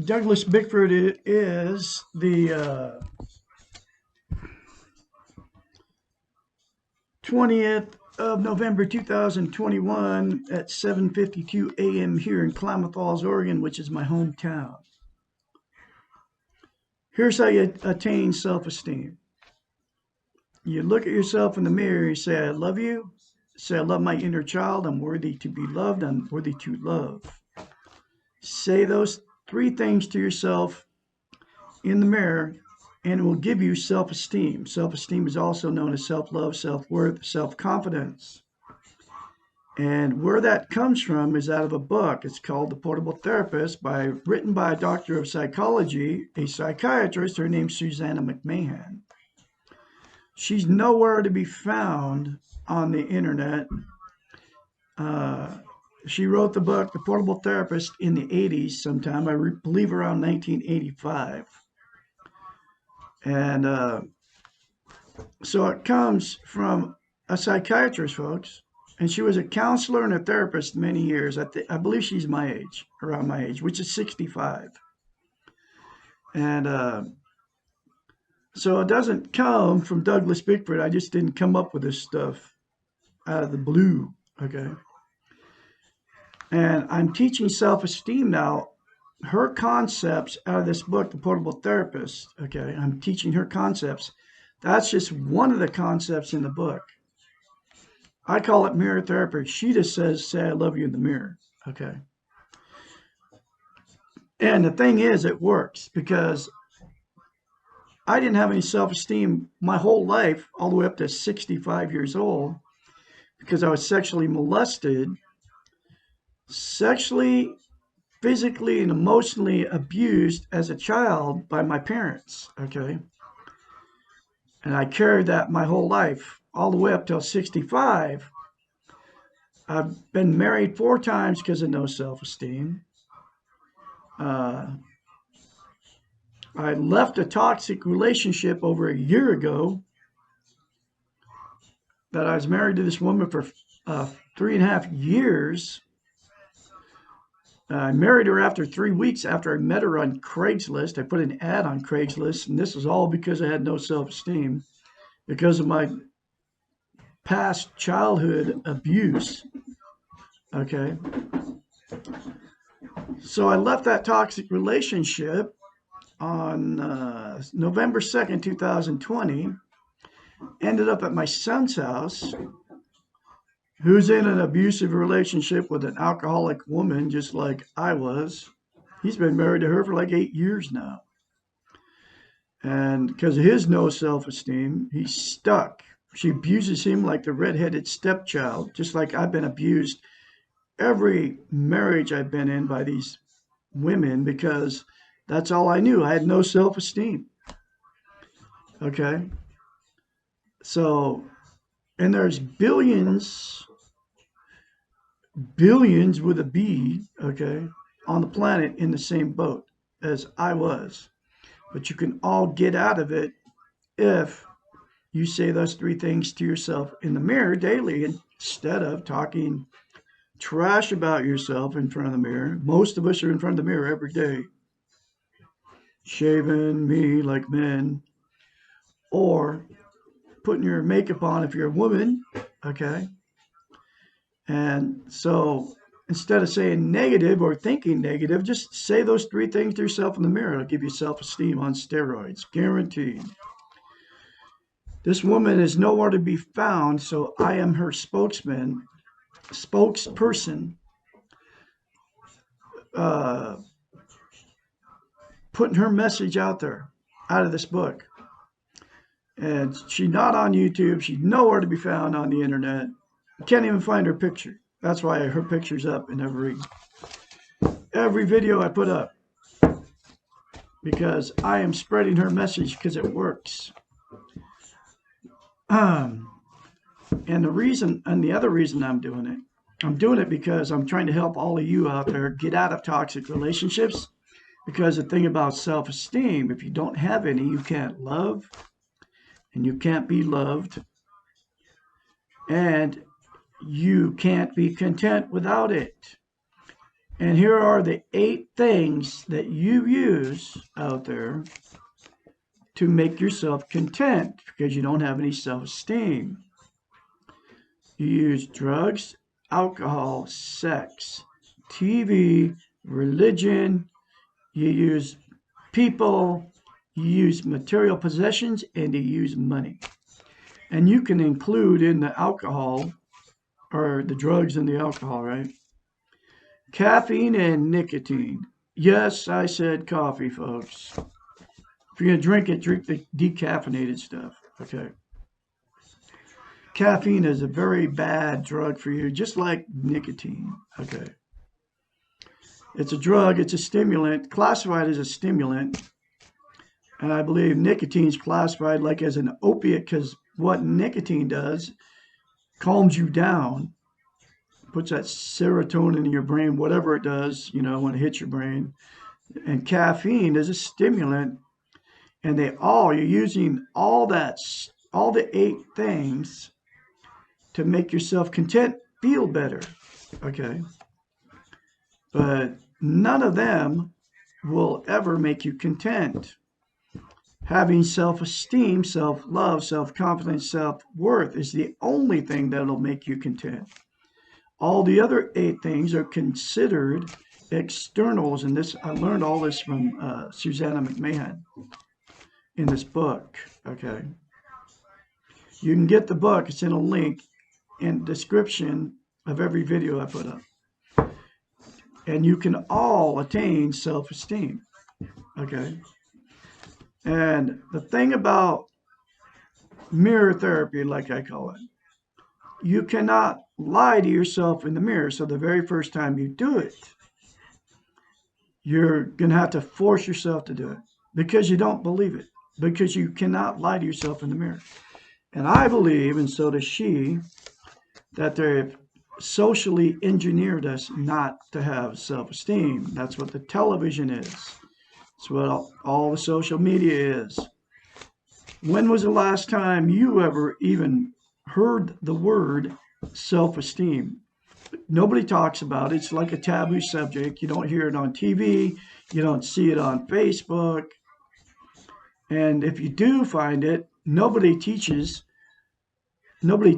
Douglas Bickford is the 20th of November 2021 at 7:52 a.m. here in Klamath Falls, Oregon, which is my hometown. Here's how you attain self-esteem. You look at yourself in the mirror, you say, I love you. Say, I love my inner child. I'm worthy to be loved. I'm worthy to love. Say those three things to yourself in the mirror, and it will give you self-esteem. Self-esteem is also known as self-love, self-worth, self-confidence. And where that comes from is out of a book. It's called The Portable Therapist, written by a doctor of psychology, a psychiatrist. Her name's Susanna McMahon. She's nowhere to be found on the internet. She wrote the book, The Portable Therapist, in the 80s sometime, I believe around 1985. And so it comes from a psychiatrist, folks. And she was a counselor and a therapist many years. I believe she's my age, around my age, which is 65. And so it doesn't come from Douglas Bickford. I just didn't come up with this stuff out of the blue, okay? And I'm teaching self-esteem now. Her concepts out of this book, The Portable Therapist, okay? I'm teaching her concepts. That's just one of the concepts in the book. I call it mirror therapy. She just says, say I love you in the mirror, okay? And the thing is, it works because I didn't have any self-esteem my whole life, all the way up to 65 years old, because I was sexually molested, sexually, physically, and emotionally abused as a child by my parents, okay? And I carried that my whole life, all the way up till 65. I've been married 4 times because of no self-esteem. I left a toxic relationship over a year ago that I was married to this woman for 3.5 years. I married her after 3 weeks after I met her on Craigslist. I put an ad on Craigslist, and this was all because I had no self-esteem because of my past childhood abuse. Okay. So I left that toxic relationship on November 2nd, 2020. Ended up at my son's house, who's in an abusive relationship with an alcoholic woman, just like I was. He's been married to her for like 8 years now. And because of his no self-esteem, he's stuck. She abuses him like the redheaded stepchild, just like I've been abused every marriage I've been in by these women because that's all I knew. I had no self-esteem. Okay. So, and there's billions with a B, okay, on the planet in the same boat as I was. But you can all get out of it if you say those 3 things to yourself in the mirror daily instead of talking trash about yourself in front of the mirror. Most of us are in front of the mirror every day, shaving me like men, or putting your makeup on if you're a woman, okay? And so instead of saying negative or thinking negative, just say those 3 things to yourself in the mirror. It'll give you self-esteem on steroids, guaranteed. This woman is nowhere to be found, so I am her spokesperson, putting her message out there, out of this book. And she's not on YouTube. She's nowhere to be found on the internet. You can't even find her picture. That's why her picture's up in every video I put up, because I am spreading her message because it works. And the other reason I'm doing it because I'm trying to help all of you out there get out of toxic relationships. Because the thing about self-esteem, if you don't have any, you can't love and you can't be loved and you can't be content without it. And here are the 8 things that you use out there to make yourself content because you don't have any self-esteem. You use drugs, alcohol, sex, TV, religion, you use people, you use material possessions, and you use money. And you can include in the alcohol, or the drugs and the alcohol, right? Caffeine and nicotine. Yes, I said coffee, folks. If you're going to drink it, drink the decaffeinated stuff. Okay. Caffeine is a very bad drug for you, just like nicotine. Okay. It's a drug, it's a stimulant, classified as a stimulant. And I believe nicotine is classified like as an opiate because what nicotine does calms you down, puts that serotonin in your brain, whatever it does, when it hits your brain. And caffeine is a stimulant, and you're using all the 8 things to make yourself content, feel better. Okay. But none of them will ever make you content. Having self-esteem, self-love, self-confidence, self-worth is the only thing that'll make you content. All the other 8 things are considered externals, and I learned all this from Susanna McMahon in this book. Okay, you can get the book. It's in a link in the description of every video I put up, and you can all attain self-esteem. Okay, and the thing about mirror therapy, like I call it, you cannot lie to yourself in the mirror. So the very first time you do it, you're going to have to force yourself to do it because you don't believe it, because you cannot lie to yourself in the mirror. And I believe, and so does she, that they've socially engineered us not to have self-esteem. That's what the television is. That's what all the social media is. When was the last time you ever even heard the word self-esteem? Nobody talks about it. It's like a taboo subject. You don't hear it on TV. You don't see it on Facebook. And if you do find it, nobody teaches it. Nobody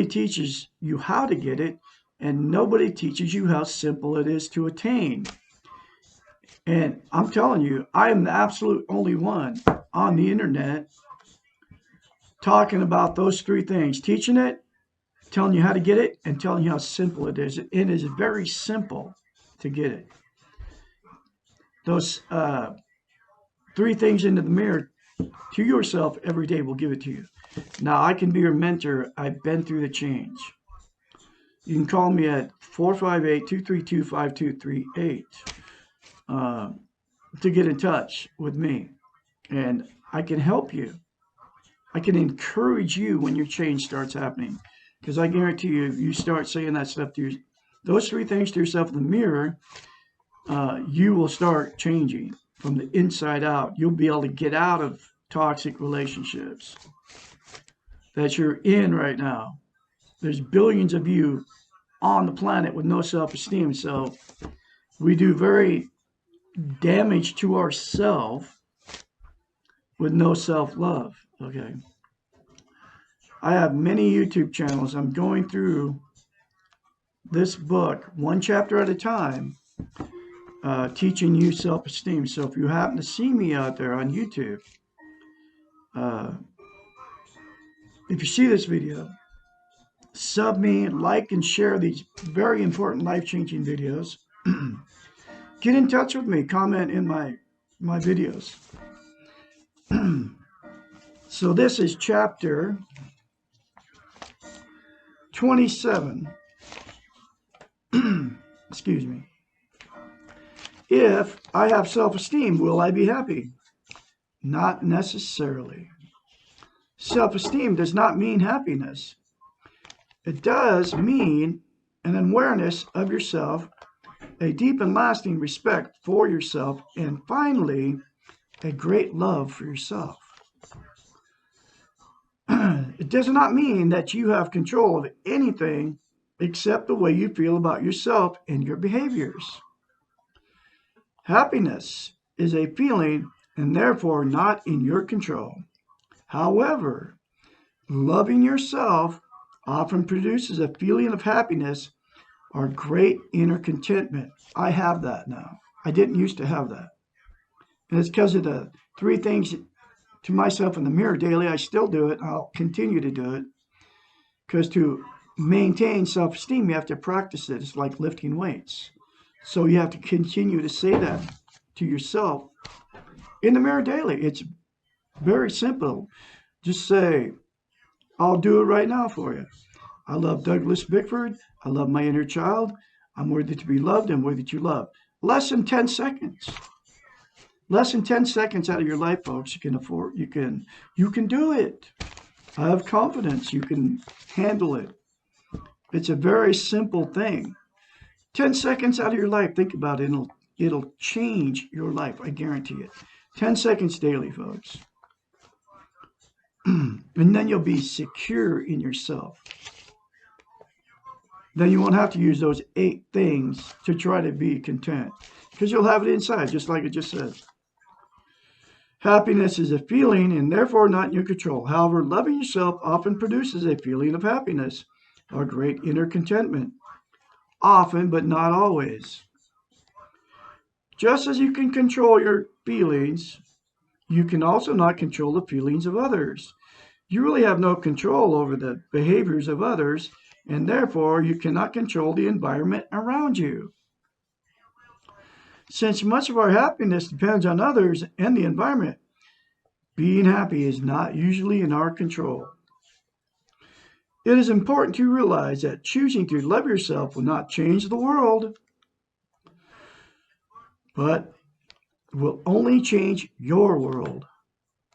teaches you how to get it. And nobody teaches you how simple it is to attain. And I'm telling you, I am the absolute only one on the internet talking about those 3 things, teaching it, telling you how to get it, and telling you how simple it is. It is very simple to get it. Those 3 things into the mirror to yourself every day will give it to you. Now, I can be your mentor. I've been through the change. You can call me at 458-232-5238 to get in touch with me. And I can help you. I can encourage you when your change starts happening. Because I guarantee you, if you start saying that stuff to those 3 things to yourself in the mirror, you will start changing from the inside out. You'll be able to get out of toxic relationships that you're in right now. There's billions of you on the planet with no self-esteem. So we do very damage to ourselves with no self-love. Okay. I have many YouTube channels. I'm going through this book one chapter at a time, teaching you self-esteem. So if you happen to see me out there on YouTube, if you see this video, sub me, like, and share these very important life-changing videos. Get in touch with me. Comment in my videos. So this is chapter 27. Excuse me. If I have self-esteem, will I be happy? Not necessarily. Self-esteem does not mean happiness. It does mean an awareness of yourself, a deep and lasting respect for yourself, and finally, a great love for yourself. It does not mean that you have control of anything accept the way you feel about yourself and your behaviors. Happiness is a feeling and therefore not in your control. However, loving yourself often produces a feeling of happiness or great inner contentment. I have that now. I didn't used to have that. And it's because of the three things to myself in the mirror daily. I still do it. I'll continue to do it because to maintain self-esteem, you have to practice it. It's like lifting weights. So you have to continue to say that to yourself in the mirror daily. It's very simple. Just say, I'll do it right now for you. I love Douglas Bickford. I love my inner child. I'm worthy to be loved and worthy to love. Less than 10 seconds. Less than 10 seconds out of your life, folks, you can do it. I have confidence you can handle it. It's a very simple thing. 10 seconds out of your life, think about it. It'll change your life. I guarantee it. 10 seconds daily, folks. And then you'll be secure in yourself. Then you won't have to use those 8 things to try to be content because you'll have it inside, just like it just said. Happiness is a feeling and therefore not in your control. However, loving yourself often produces a feeling of happiness or great inner contentment. Often, but not always. Just as you can control your feelings, you can also not control the feelings of others. You really have no control over the behaviors of others, and therefore you cannot control the environment around you. Since much of our happiness depends on others and the environment, being happy is not usually in our control. It is important to realize that choosing to love yourself will not change the world, but will only change your world.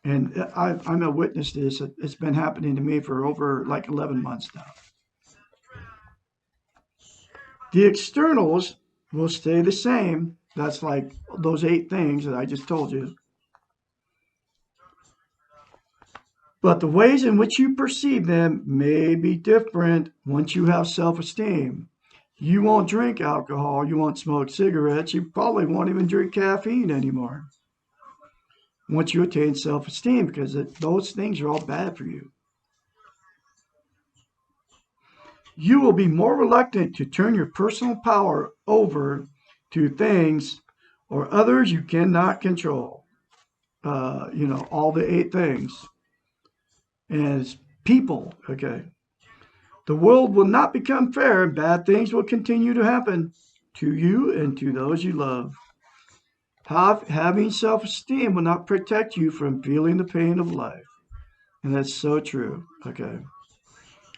And I'm a witness to this. It's been happening to me for over like 11 months now. The externals will stay the same. That's like those 8 things that I just told you. But the ways in which you perceive them may be different once you have self-esteem. You won't drink alcohol. You won't smoke cigarettes. You probably won't even drink caffeine anymore once you attain self-esteem because those things are all bad for you. You will be more reluctant to turn your personal power over to things or others you cannot control. All the 8 things. And it's people, okay? The world will not become fair and bad things will continue to happen to you and to those you love. Having self-esteem will not protect you from feeling the pain of life. And that's so true, okay?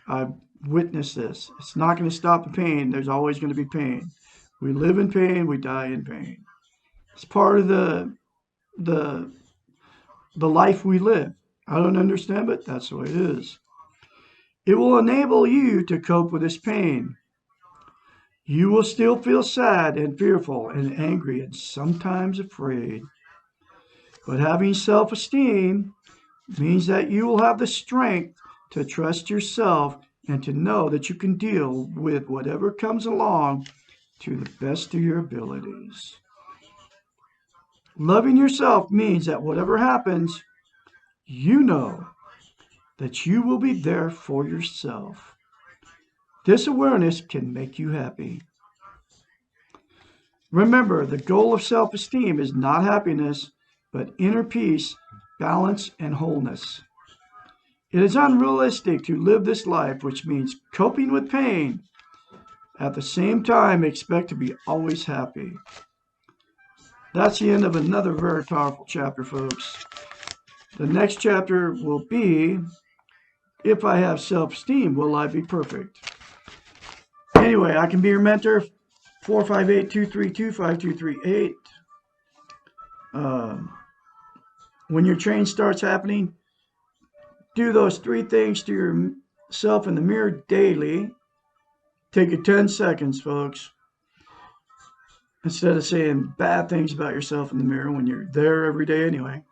I've witnessed this. It's not going to stop the pain. There's always going to be pain. We live in pain, we die in pain. It's part of the life we live. I don't understand, but that's the way it is. It will enable you to cope with this pain. You will still feel sad and fearful and angry and sometimes afraid. But having self-esteem means that you will have the strength to trust yourself and to know that you can deal with whatever comes along to the best of your abilities. Loving yourself means that whatever happens, you know that you will be there for yourself. This awareness can make you happy. Remember, the goal of self-esteem is not happiness, but inner peace, balance, and wholeness. It is unrealistic to live this life, which means coping with pain, at the same time expect to be always happy. That's the end of another very powerful chapter, folks. The next chapter will be, if I have self-esteem, will I be perfect? Anyway, I can be your mentor, 458-232-5238. When your change starts happening, do those 3 things to yourself in the mirror daily. Take it 10 seconds, folks. Instead of saying bad things about yourself in the mirror when you're there every day anyway.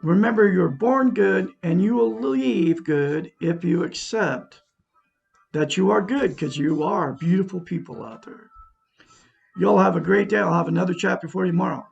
Remember, you're born good and you will leave good if you accept that you are good, because you are beautiful people out there. Y'all have a great day. I'll have another chapter for you tomorrow.